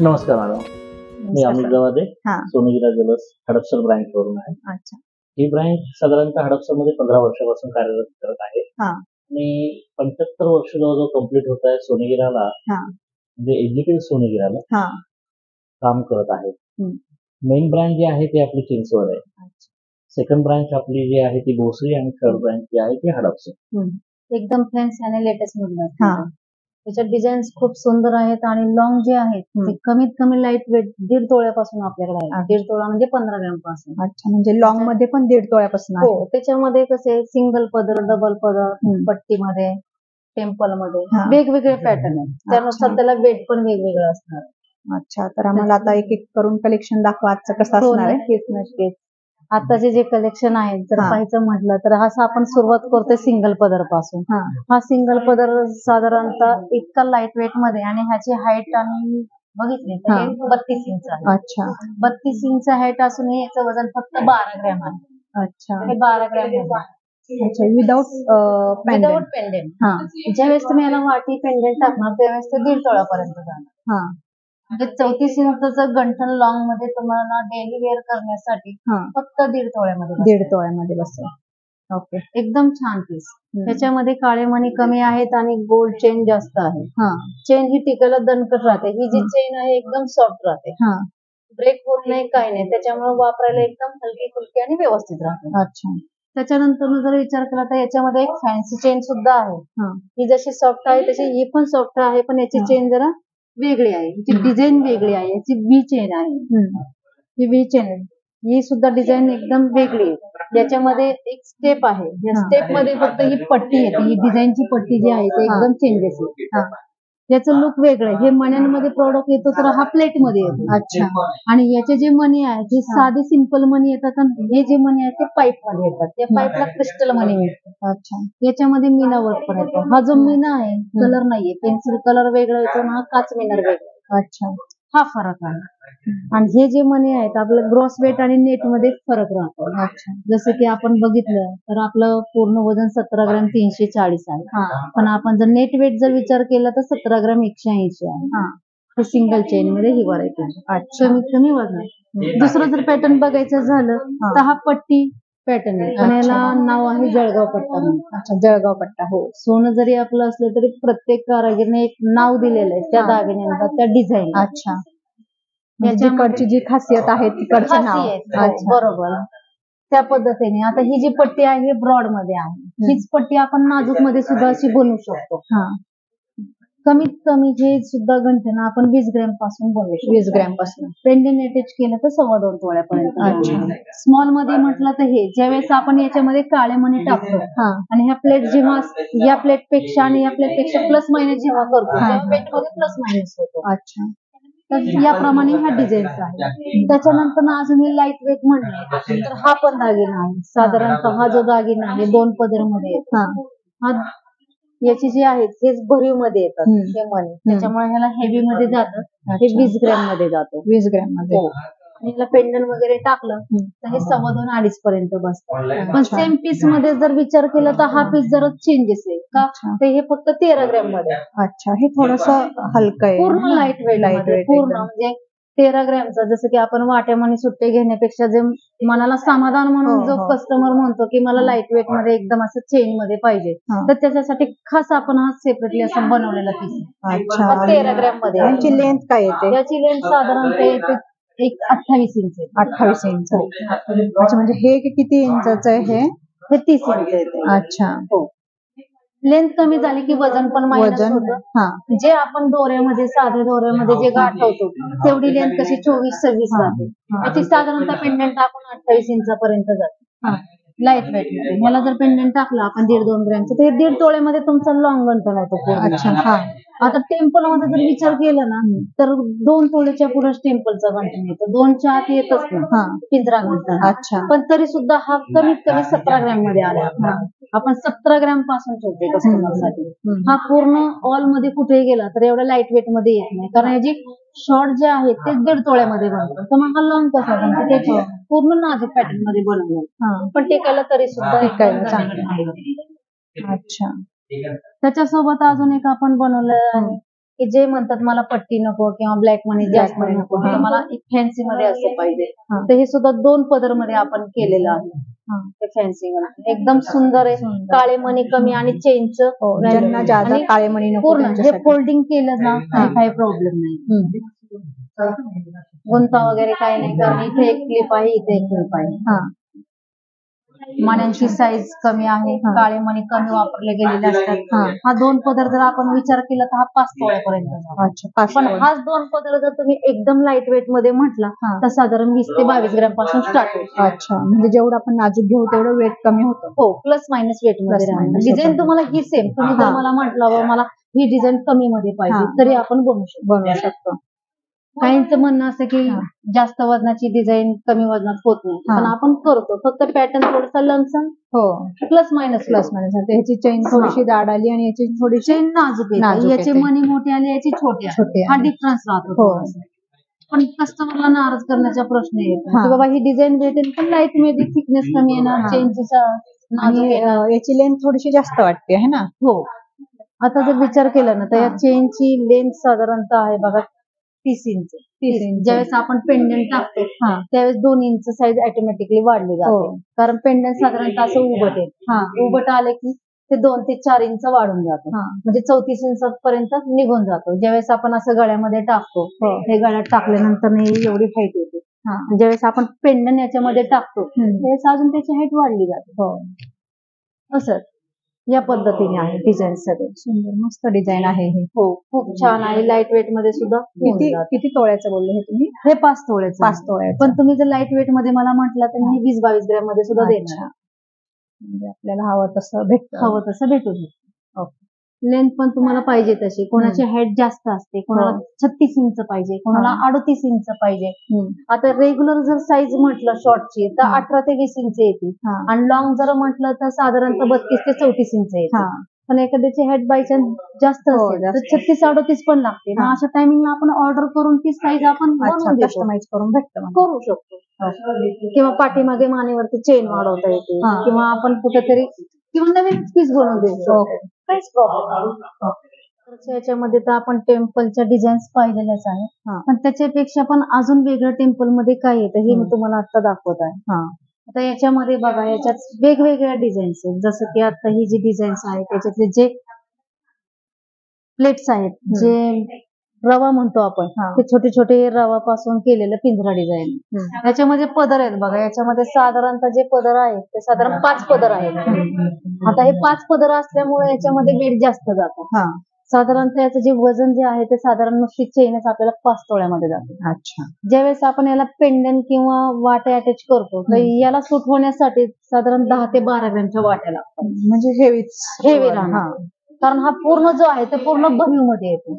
नमस्कार मॅडम, मी अमित गवादे, हा. सोनेगिरा jewellers Hadapsar branch वरून आहे. अच्छा. ही ब्रँच साधारणतः हडपसरमध्ये 15 वर्षापासून कार्यरत करत आहे हा. आणि 75 वर्ष जवळजवळ कंप्लीट होत आहे सोनेगिराला, हा. म्हणजे एज्युकेटेड सोनेगिराला हा. काम करत आहे. हम्म. मेन ब्रँच जी आहे ती आपली चिंचवड आहे. अच्छा. सेकंड ब्रँच आपली जी आहे ती भोसरी आणि थर्ड ब्रँच जी आहे ती हडपसर. एकदम फॅन्सी आणि लेटेस्ट मधलं हा. त्याच्यात डिझाईन्स खूप सुंदर आहेत आणि लॉंग जे आहेत ते कमीत कमी लाईट वेट 1.5 तोळ्यापासून आपल्याकडे आहे. 1.5 तोळा म्हणजे 15 ग्रॅम पासून. अच्छा, म्हणजे लॉंग मध्ये पण 1.5 तोळ्यापासून आहे. हो, त्याच्यामध्ये कसे सिंगल पदर, डबल पदर, पट्टीमध्ये, टेम्पल मध्ये वेगवेगळे पॅटर्न आहेत. त्यानुसार त्याला वेट पण वेगवेगळं असणार. अच्छा, तर आम्हाला आता एक एक करून कलेक्शन दाखवा आजचं कसं हो, असणार आहे. नक्कीच नक्कीच. आताचे जे कलेक्शन आहेत जर पाहायचं म्हटलं तर असं आपण सुरुवात करतोय सिंगल पदर पासून. हा सिंगल पदर साधारणतः इतका लाईट वेट मध्ये आणि ह्याची हाईट आणि बघितली तर 32 इंच आहे. अच्छा. 32 इंच हाईट असून याचं वजन फक्त 12 ग्रॅम आहे. अच्छा. हे 12 ग्रॅम आहे. अच्छा, विदाउट पेंडेंट. ज्यावेळेस तुम्ही याला वाटी पेंडेंट टाकणार त्यावेळेस ते 1.5 तोळ्यापर्यंत जाणार. म्हणजे 34 इंचचं गंठन लॉंग मध्ये तुम्हाला डेली वेअर करण्यासाठी फक्त 1.5 तोळ्यामध्ये 1.5 तोळ्यामध्ये बसेल. ओके, एकदम छान पीस. त्याच्यामध्ये काळे मणी कमी आहेत आणि गोल्ड चेन जास्त आहे. चेन ही टिकायला दणकट राहते. ही जी चेन आहे एकदम सॉफ्ट राहते, ब्रेक होत नाही, काही नाही. त्याच्यामुळे वापरायला एकदम हलकी फुलकी आणि व्यवस्थित राहते. अच्छा. त्याच्यानंतर जर विचार केला तर याच्यामध्ये एक फॅन्सी चेन सुद्धा आहे. ही जशी सॉफ्ट आहे तशी ही पण सॉफ्ट आहे, पण याची चेन जरा वेगळी आहे. याची डिझाईन वेगळी आहे. याची वी चेन आहे. ही वी चेन आहे. ही सुद्धा डिझाईन एकदम वेगळी आहे. याच्यामध्ये एक स्टेप आहे. या स्टेप मध्ये फक्त ही पट्टी येते. ही डिझाईनची पट्टी जी आहे ती एकदम चेंजेस आहे. याचं लुक वेगळं आहे. हे मण्यांमध्ये प्रोडक्ट येतो तर हा प्लेट मध्ये येतो. अच्छा. आणि याचे जे मणी आहेत हे साधे सिंपल मणी येतात आणि हे जे मणी आहेत ते पाईप मध्ये येतात. त्या पाईपला क्रिस्टल मणी मिळतात. अच्छा. याच्यामध्ये मीना वर्क पण येतो. हा जो मीना आहे कलर नाहीये, पेन्सिल कलर वेगळा येतो आणि हा काच मीनर वेगळा. अच्छा. हा फरक आहे. आणि हे जे मणी आहेत आपलं ग्रॉस वेट आणि नेट मध्ये फरक राहतो. अच्छा. जसं की आपण बघितलं तर आपलं पूर्ण वजन 17 ग्रॅम 340 आहे. पण आपण जर नेट वेट जर विचार केला तर 17 ग्रॅम 180 आहे. हे सिंगल चेन मध्ये ही व्हरायटी आहे. कमीत कमी वजन. दुसरं जर पॅटर्न बघायचं झालं तर हा पट्टी पॅटर्न आहे. पण याला नाव आहे जळगाव पट्टा. अच्छा, जळगाव पट्टा. हो, सोनं जरी आपलं असलं तरी प्रत्येक कारागीरने एक नाव दिलेलं आहे त्या दागिन्यांना, त्या डिझाईन. अच्छा. जिकडची जी खासियत आहे तिकडचं नाव. बरोबर, त्या पद्धतीने. आता ही जी पट्टी आहे ही ब्रॉड मध्ये आहे. हीच पट्टी आपण नाजूक मध्ये सुद्धा अशी बनवू शकतो. कमीत कमी हे सुद्धा गंठन आपण 20 ग्रॅम पासून बनवू शकतो. 20 ग्रॅम पासून. पेंडेंट अटॅच केलं तर 2.25 तोळ्यापर्यंत. स्मॉल मध्ये म्हटलं तर हे ज्यावेळेस आपण याच्यामध्ये काळे मणी टाकतो आणि ह्या प्लेट जेव्हा या प्लेट पेक्षा आणि या प्लेट पेक्षा प्लस मायनस जेव्हा करतो तेव्हा वेट मध्ये प्लस मायनस होतो. अच्छा. तर याप्रमाणे ह्या डिझाईन्स आहे. त्याच्यानंतर अजून लाईट वेट म्हणलं तर हा पण दागिना आहे. साधारणतः हा जो दागिना आहे 2 पदर मध्ये येतो. हा याची जी आहेत हेच भरीव मध्ये येतात हे मणी. त्याच्यामुळे ह्याला हेवी मध्ये जातं. हे 20 ग्रॅम मध्ये जातो. 20 ग्रॅम मध्ये. आणि याला पेंडंट वगैरे टाकलं तर हे 2.25-2.5 पर्यंत बसतं. पण सेम पीस मध्ये जर विचार केला तर हा पीस जरा चेंजेस आहे का, तर हे फक्त 13 ग्रॅम मध्ये. अच्छा, हे थोडस हलकं आहे. पूर्ण लाईट वेट पूर्ण म्हणजे 13 ग्रॅमचा. जसं की आपण वाट्यामणी सुट्टे घेण्यापेक्षा जे मनाला समाधान म्हणून जो कस्टमर म्हणतो की मला लाईट वेट मध्ये एकदम असं चेन मध्ये पाहिजे, तर त्याच्यासाठी खास आपण हा सेपरेटली असं बनवलेला पीस. अच्छा. 13 ग्रॅम मध्ये. याची लेंथ काय येते? याची लेंथ साधारणतः येते एक 28 इंच. 28 इंच. अच्छा, म्हणजे हे किती इंचाचं आहे? हे 30 इंच येते. अच्छा. हो. लेंथ कमी झाली की वजन पण मायनस होतं. जे आपण दोऱ्यामध्ये साध्या दोऱ्यामध्ये जे गाठवतो तेवढी लेंथ कशी 24-26 राहते. याची साधारणतः पेंडंट आपण 28 इंचापर्यंत जातो लाईट वेट मध्ये. ह्याला जर पेंडंट टाकलं आपण 1.5-2 ग्रॅमचं तर 1.5 तोळ्यामध्ये तुमचा लॉंग गंठन होतो. अच्छा. आता टेम्पल मध्ये जर विचार केला ना तर 2 तोळ्याच्या पुढे टेम्पलचा गंठन येतो. 2च्या आत येतच नाही पिंजरा गंठन. अच्छा. पण तरी सुद्धा हा कमीत कमी 17 ग्रॅम मध्ये आला. आपण 17 ग्रॅम पासून ठेवतो कस्टमरसाठी. हा पूर्ण ऑल मध्ये कुठेही गेला तर एवढा लाईट वेट मध्ये येत नाही, कारण याची शॉर्ट जे आहे ते 1.5 तोळ्यामध्ये बनतो. तर मग हा लॉंग कसा बनतो, त्याची पूर्ण नाजूक पॅटर्न मध्ये बनवलं पण टिकायला तरी सुद्धा चांगलं. अच्छा. त्याच्यासोबत अजून एक आपण बनवलं आहे की जे म्हणतात मला पट्टी नको किंवा ब्लॅक मनी जास्त money नको, नको. तर मला एक फॅन्सी मध्ये असं पाहिजे. तर हे सुद्धा 2 पदर मध्ये आपण केलेलं आहे. ते फॅन्सी मध्ये एकदम सुंदर आहे. काळे मणी कमी आणि चेनचं ज्यांना जादा काळे मणी नको पूर्ण जे त्यांच्यासाठी. फोल्डिंग केलं ना तरी काही प्रॉब्लेम नाही. गुंता वगैरे काही नाही, कारण इथे एक क्लिप आहे, इथे एक क्लिप आहे. मण्यांची साईज कमी आहे, काळे मणी कमी वापरले गेलेले असतात. हा 2 पदर जर आपण विचार केला तर हा 5 तोळ्यापर्यंत जातो. अच्छा, पण हाच 2 पदर जर तुम्ही एकदम लाईट वेट मध्ये म्हटला तर साधारण 20 ते 22 ग्रॅम पासून स्टार्ट होतो. अच्छा, म्हणजे जेवढं आपण नाजूक घेऊ तेवढं वेट कमी होतं. हो, प्लस मायनस वेट मध्ये Plus राहणार. minus डिझाईन होतं. तुम्हाला ही सेम, तुम्ही जर मला म्हटलं मला ही डिझाईन कमी मध्ये पाहिजे तरी आपण बनवू शकतो. काहींचं म्हणणं असं की जास्त वजनाची डिझाईन कमी वजनात होत नाही, पण आपण करतो. फक्त पॅटर्न थोडासा लमसम प्लस मायनस ह्याची चेन थोडीशी जाड आली आणि याची थोडीशी चेन नाजूक येते, याची मणी मोठी आली, याची छोटी छोटी हा आली. डिफरन्स राहतो. पण कस्टमरला नाराज करण्याचा प्रश्न येतो की बाबा ही डिझाईन भेटेल पण लाईट मध्ये थिकनेस कमी येणार, चेनची आणि याची लेंथ थोडीशी जास्त वाटते है ना. हो, आता जर विचार केला ना तर या चेनची लेंथ साधारणतः आहे बघा 30 इंच. ज्यावेळेस आपण पेंडंट टाकतो त्यावेळेस 2 इंच साईज ऑटोमॅटिकली वाढली जाते, कारण पेंडंट साधारणतः असं उभट आहे. उभट आले की ते 2 ते 4 इंच वाढून जातो, म्हणजे 34 इंच पर्यंत निघून जातो. ज्यावेळेस आपण असं गळ्यामध्ये टाकतो, हे गळ्यात टाकल्यानंतर एवढी हाईट येते. ज्यावेळेस आपण पेंडंट याच्यामध्ये टाकतो त्यावेळेस अजून त्याची हाईट वाढली जाते. असं या पद्धतीने आहे डिझाईन. सगळे सुंदर मस्त डिझाईन आहे हे. हो, खूप छान आहे. लाईट वेट मध्ये सुद्धा. किती तोळ्याचं बोलले हे तुम्ही? हे 5 तोळ्याचं. 5 तोळ्याचं. पण तुम्ही जर लाईट वेट मध्ये मला म्हटलं तर मी 20-22 ग्रॅम मध्ये सुद्धा देणार. म्हणजे आपल्याला हवं तसं भेटू शकतो. लेंथ पण तुम्हाला पाहिजे तशी. कोणाची हाईट जास्त असते, कोणाला 36 इंच पाहिजे, कोणाला 38 इंच पाहिजे. आता रेग्युलर जर साईज म्हटलं शॉर्टची तर 18 ते 20 इंच येते, आणि लॉंग जर म्हटलं तर साधारणतः 32 ते 34 इंच येते. पण एखाद्याची हाईट बाय चान्स जास्त असेल तर 36-38 पण लागते. मग अशा टायमिंगला आपण ऑर्डर करून ती साईज आपण कस्टमाइज करून करू शकतो. किंवा पाठीमागे मानेवरती चेन वाढवता येते, किंवा आपण कुठेतरी किंवा नवीन पीस बनवून देऊ शकतो. काहीच प्रॉब्लेम. याच्यामध्ये तर आपण टेम्पलच्या डिझाईन्स पाहिलेल्याच आहे, पण त्याच्यापेक्षा पण अजून वेगळं टेम्पल मध्ये काय येतं हे मी तुम्हाला आता दाखवत आहे. आता याच्यामध्ये बघा, याच्यात वेगवेगळ्या डिझाईन्स आहेत. जसं की आता ही जी डिझाईन्स आहे त्याच्यातले जे प्लेट्स आहेत, जे रवा म्हणतो आपण, ते छोटे छोटे रवापासून केलेलं पिंजरा डिझाईन. याच्यामध्ये पदर आहेत बघा, याच्यामध्ये साधारणतः जे पदर आहेत ते साधारण 5 पदर आहेत. आता हे 5 पदर असल्यामुळे याच्यामध्ये वेट जास्त जातं. साधारणतः याचं जे वजन जे आहे ते साधारण नुसती चेनच आपल्याला 5 तोळ्यामध्ये जाते. अच्छा. ज्यावेळेस आपण याला पेंडंट किंवा वाट्या अटॅच करतो तर याला सूट होण्यासाठी साधारण 10 ते 12 ग्रॅमच्या वाट्या लागतात. म्हणजे हेवी राहणार, कारण हा पूर्ण जो आहे ते पूर्ण भरीव मध्ये येतो.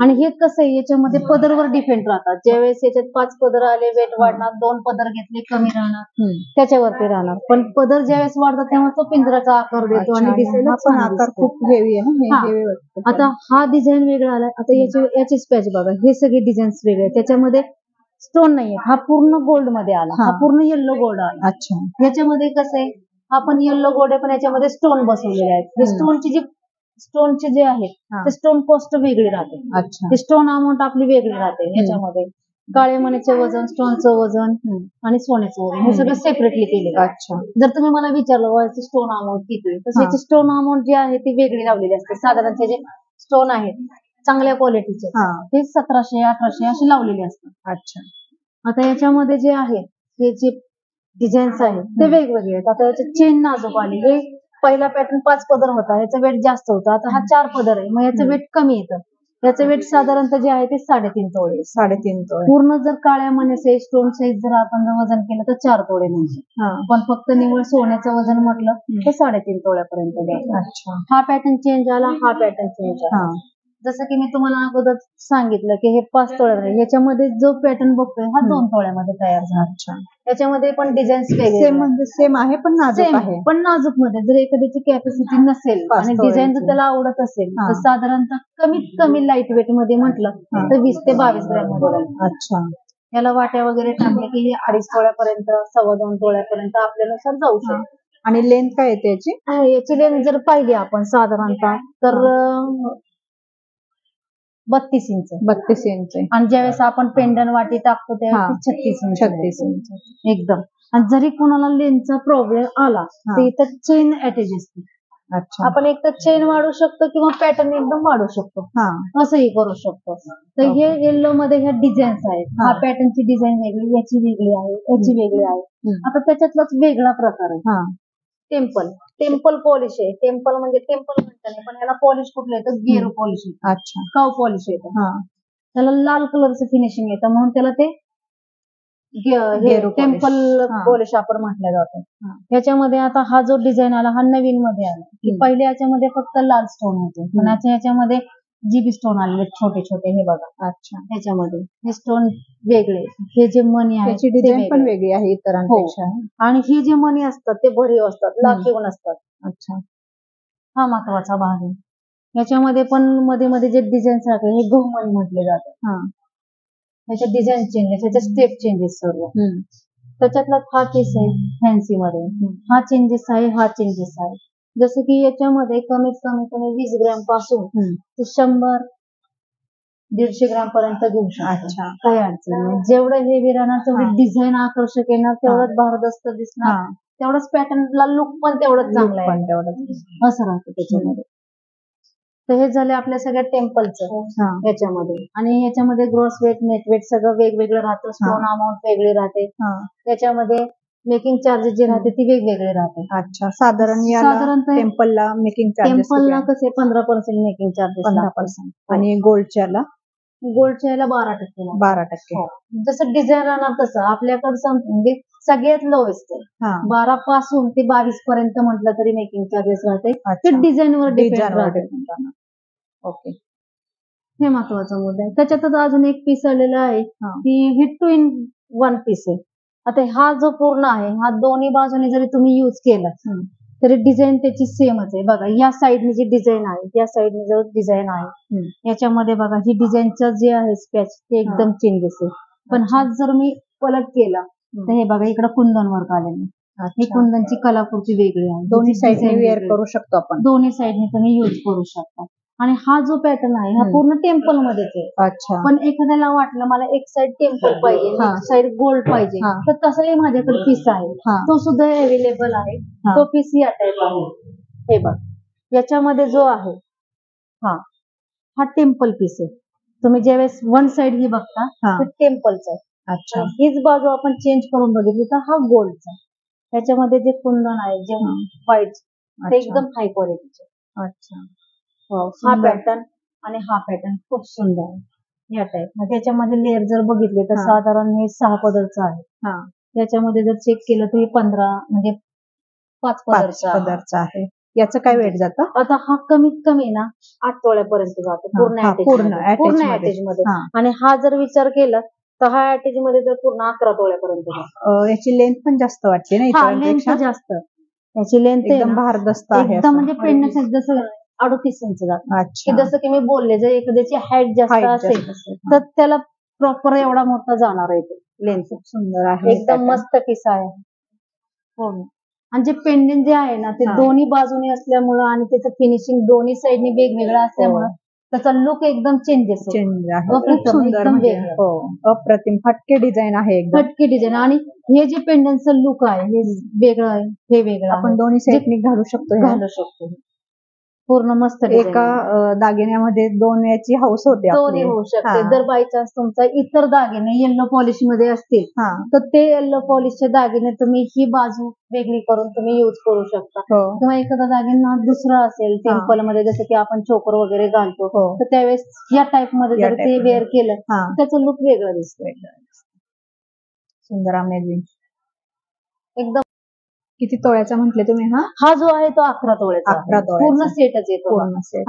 आणि हे कसं आहे, याच्यामध्ये पदरवर डिपेंड राहतात. ज्यावेळेस याच्यात 5 पदर आले वेट वाढणार, 2 पदर घेतले कमी राहणार, त्याच्यावरती राहणार. पण पदर ज्यावेळेस वाढतात तेव्हा तो पिंजराचा आकार देतो आणि दिसायला पण आकार खूप हेवी आहे ना. आता हा डिझाईन वेगळा आलाय. आता याची स्पॅच बघा, हे सगळे डिझाईन्स वेगळे. त्याच्यामध्ये स्टोन नाहीये, हा पूर्ण गोल्ड मध्ये आला, हा पूर्ण येल्लो गोल्ड आला. अच्छा. याच्यामध्ये कसं आहे, हा पण येल्लो गोल्ड आहे पण याच्यामध्ये स्टोन बसवलेले आहेत. हे स्टोनचे जे आहेत ते स्टोन कॉस्ट वेगळी राहते. अच्छा. ते स्टोन अमाऊंट आपली वेगळी राहते. याच्यामध्ये काळे मणीचे वजन, स्टोनचं वजन आणि सोन्याचं वजन हे सगळं सेपरेटली केलेलं. अच्छा. जर तुम्ही मला विचारलं याची स्टोन अमाऊंट किती आहे, तर याची स्टोन अमाऊंट जी आहे ती वेगळी लावलेली असते. साधारण जे स्टोन आहेत चांगल्या क्वालिटीचे ते 1700-1800 असे लावलेले असतात. अच्छा. आता याच्यामध्ये जे आहे हे जे डिझाईन्स आहेत ते वेगवेगळे आहेत. आता याचे चेन नाजूक आले. हे पहिला पॅटर्न 5 पदर होता, याचं वेट जास्त होतं. आता हा 4 पदर आहे, मग याचं वेट कमी येतं. याचं वेट साधारणतः जे आहे ते 3.5 तोळे. 3.5 तोळे. पूर्ण जर काळ्या मण्याचे स्टोन साईज जर आपण वजन केलं तर 4 तोळे म्हणजे, पण फक्त निव्वळ सोन्याचं वजन म्हटलं तर 3.5 तोळ्यापर्यंत जातं. अच्छा. हा पॅटर्न चेंज आला, हा पॅटर्न चेंज आला. जसं की मी तुम्हाला अगोदर सांगितलं की हे 5 तोळ्यामध्ये, याच्यामध्ये जो पॅटर्न बघतोय हा 2 तोळ्यामध्ये तयार झाला. याच्यामध्ये पण डिझाईन्स वेगळे म्हणजे सेम आहे पण नाजूक आहे. पण नाजूक मध्ये. जर एखाद्याची कॅपॅसिटी नसेल आणि डिझाईन जर त्याला आवडत असेल तर साधारणतः कमीत कमी लाईट वेट मध्ये म्हटलं तर 20 ते 22 ग्रॅम मध्ये. अच्छा. याला वाट्या वगैरे टाकले की 2.5 तोळ्यापर्यंत, 2.25 तोळ्यापर्यंत आपल्यानुसार जाऊ शकतो. आणि लेंथ काय येते याची? याची लेंथ जर पाहिली आपण साधारणतः तर 32 इंच 32 इंच आणि ज्यावेळेस आपण पेंडन वाटी टाकतो त्यावेळेस 36 इंच 36 इंच एकदम. आणि जरी कोणाला लेनचा प्रॉब्लेम आला तर इथं चेन अटॅच असते. अच्छा आपण एक तर चेन वाढवू शकतो किंवा पॅटर्न एकदम वाढवू शकतो, असंही करू शकतो. तर हे येल्लो मध्ये ह्या डिझाईन्स आहेत. हा पॅटर्नची डिझाईन वेगळी, याची वेगळी आहे, याची वेगळी आहे. आता त्याच्यातलाच वेगळा प्रकार आहे टेम्पल पॉलिश आहे. टेम्पल म्हणजे टेम्पल म्हणता नाही, पण याला पॉलिश कुठलं येतं, गेरो पॉलिश येतं. अच्छा काव पॉलिश येतं. त्याला लाल कलरचं फिनिशिंग येतं म्हणून त्याला ते टेम्पल पॉलिश आपण म्हटलं जातं. ह्याच्यामध्ये आता हा जो डिझाईन आला हा नवीन मध्ये आला की पहिले याच्यामध्ये फक्त लाल स्टोन होते, पण याच्यामध्ये जीबी स्टोन आलेले छोटे छोटे. हे बघा, अच्छा, ह्याच्यामध्ये हे स्टोन वेगळे, हे जे मणी आहे त्याची डिझाईन पण वेगळी आहे इतरांपेक्षा. आणि हे जे मणी असतात ते भरीव असतात, लाखीव नसतात. अच्छा, हा महत्वाचा भाग आहे. याच्यामध्ये पण मध्ये मध्ये जे डिझाईन्स राहते हे गहू मणी म्हटले जातात. त्याच्या डिझाईन चेंजेस, त्याच्या स्टेप चेंजेस सर्व. त्याच्यातला हा पीस आहे फॅन्सी मध्ये, हा चेंजेस आहे, हा चेंजेस आहे. जसं की याच्यामध्ये कमीत कमी 20 ग्रॅम पासून ते 100-150 ग्रॅम पर्यंत घेऊ शकतो. काही अडचण नाही. जेवढं हेवी राहणार तेवढी डिझाईन आकर्षक येणार, तेवढंच भारदस्त दिसणार, तेवढंच पॅटर्नला लुक पण तेवढंच चांगला आहे, असं राहतं त्याच्यामध्ये. तर हे झाले आपल्या सगळ्या टेम्पलचं याच्यामध्ये. आणि याच्यामध्ये ग्रॉस वेट, नेट वेट सगळं वेगवेगळं राहतं. स्टोन अमाऊंट वेगळी राहते. त्याच्यामध्ये मेकिंग चार्जेस जे राहते ती वेगवेगळे राहते. अच्छा, साधारणतः टेम्पलला मेकिंग चार्जेस टेम्पलला कसे 15% मेकिंग चार्जेस 15%. आणि गोल्डच्याला 12%. 12%. जसं डिझाईन राहणार तसं आपल्याकडचं म्हणजे सगळ्यात लोएस्ट आहे. 12 पासून ते 22 पर्यंत म्हटलं तरी मेकिंग चार्जेस राहते. ते डिझाईनवर डिपेंड राहते. ओके, हे महत्वाचा मुद्दा आहे. त्याच्यातच अजून एक पीस आलेला आहे की हे 2 in 1 पीस आहे. आता हा जो पूर्ण आहे हा दोन्ही बाजूने जरी तुम्ही युज केला तरी डिझाईन त्याची सेमच आहे. बघा, या साईडने जी डिझाईन आहे, या साईडने जो डिझाईन आहे, याच्यामध्ये बघा ही डिझाईनचं जे आहे स्पॅच ते एकदम चेंजेस आहे. पण हा जर मी पलट केला तर हे बघा इकडे कुंदन वर्क आलेलं. ही कुंदनची कलाकृती वेगळी आहे. दोन्ही साईडने वेअर करू शकतो आपण. दोन्ही साईडने तुम्ही युज करू शकता. आणि हा जो पॅटर्न आहे हा पूर्ण टेम्पल मध्येच आहे. अच्छा, पण एखाद्याला वाटलं मला एक साइड टेम्पल पाहिजे, एक साइड गोल्ड पाहिजे, तर तसंही माझ्याकडे पीस आहे, तो सुद्धा अवेलेबल आहे. तो पीस या टाईप आहे. हे बघ, याच्यामध्ये जो आहे हा टेम्पल पीस आहे. तुम्ही ज्यावेळेस वन साइड ही बघता तर टेम्पलचा आहे. अच्छा, हीच बाजू आपण चेंज करून बघितली तर हा गोल्डचा. त्याच्यामध्ये जे कुंदन आहे, जे व्हाईट, ते एकदम हाय क्वालिटीचे. अच्छा, हा पॅटर्न आणि हा पॅटर्न खूप सुंदर आहे या टाईप. त्याच्यामध्ये लेअर जर बघितले तर साधारण हे 6 पदरचं आहे. त्याच्यामध्ये जर चेक केलं तर हे 15 म्हणजे 5 पदरचं आहे. याचं काय वेट जातं? आता हा कमीत कमी ना 8 तोळ्यापर्यंत जातो पूर्ण अटॅच मध्ये. आणि हा जर विचार केला तर हा अटॅच मध्ये जर पूर्ण 11 तोळ्यापर्यंत जातो. याची लेंथ पण जास्त वाटते ना? लेंथ जास्त, याची लेंथ एकदम भारदस्त आहे, एकदम म्हणजे पेंडंट जसं 38 इंच जातं. की जसं की मी बोलले जर एखाद्याची हाईट जास्त असेल तर त्याला प्रॉपर एवढा मोठा जाणार आहे. लेंथ खूप सुंदर आहे, एकदम मस्त पीस आहे. हो, आणि जे पेंडंट जे आहे ना ते दोन्ही बाजूने असल्यामुळं आणि त्याचं फिनिशिंग दोन्ही साईडनी वेगवेगळं असल्यामुळं त्याचा लुक एकदम चेंज आहे. अप्रतिम फटके डिझाईन आहे, फटके डिझाईन. आणि हे जे पेंडंटचं लुक आहे हे वेगळं आहे, हे वेगळं. आपण दोन्ही साईडनी घालू शकतो. पूर्ण मस्त एका दागिन्यामध्ये 2 याची हाऊस होते. दोन्ही होऊ शकते. जर बाय चान्स तुमचा इतर दागिने येल्लो पॉलिश मध्ये असतील तर ते येल्लो पॉलिशचे दागिने तुम्ही ही बाजू वेगळी करून तुम्ही युज करू शकता. किंवा एखादा दागिना दुसरा असेल टेम्पल मध्ये, जसं की आपण चोकर वगैरे घालतो, तर त्यावेळेस या टाईप मध्ये जर ते वेअर केलं त्याचं लुक वेगळं दिसतं. सुंदर, अमेझिंग एकदम. किती तोळ्याचा म्हटले तुम्ही? हा जो आहे तो 11 तोळ्याचा, पूर्ण सेटच येतो.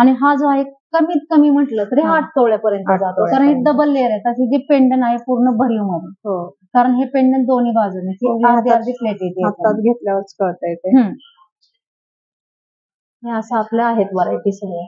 आणि हा जो आहे कमीत कमी म्हटलं तरी 8 तोळ्यापर्यंत जातो. कारण हे डबल लेअर आहे. ही जी पेंडन आहे पूर्ण भरीव मध्ये, कारण हे पेंडन दोन्ही बाजूने अर्धी प्लेट येते. हातात घेतल्यावरच कळतंय ते. हे असं आपल्या आहेत व्हरायटी सगळ्या.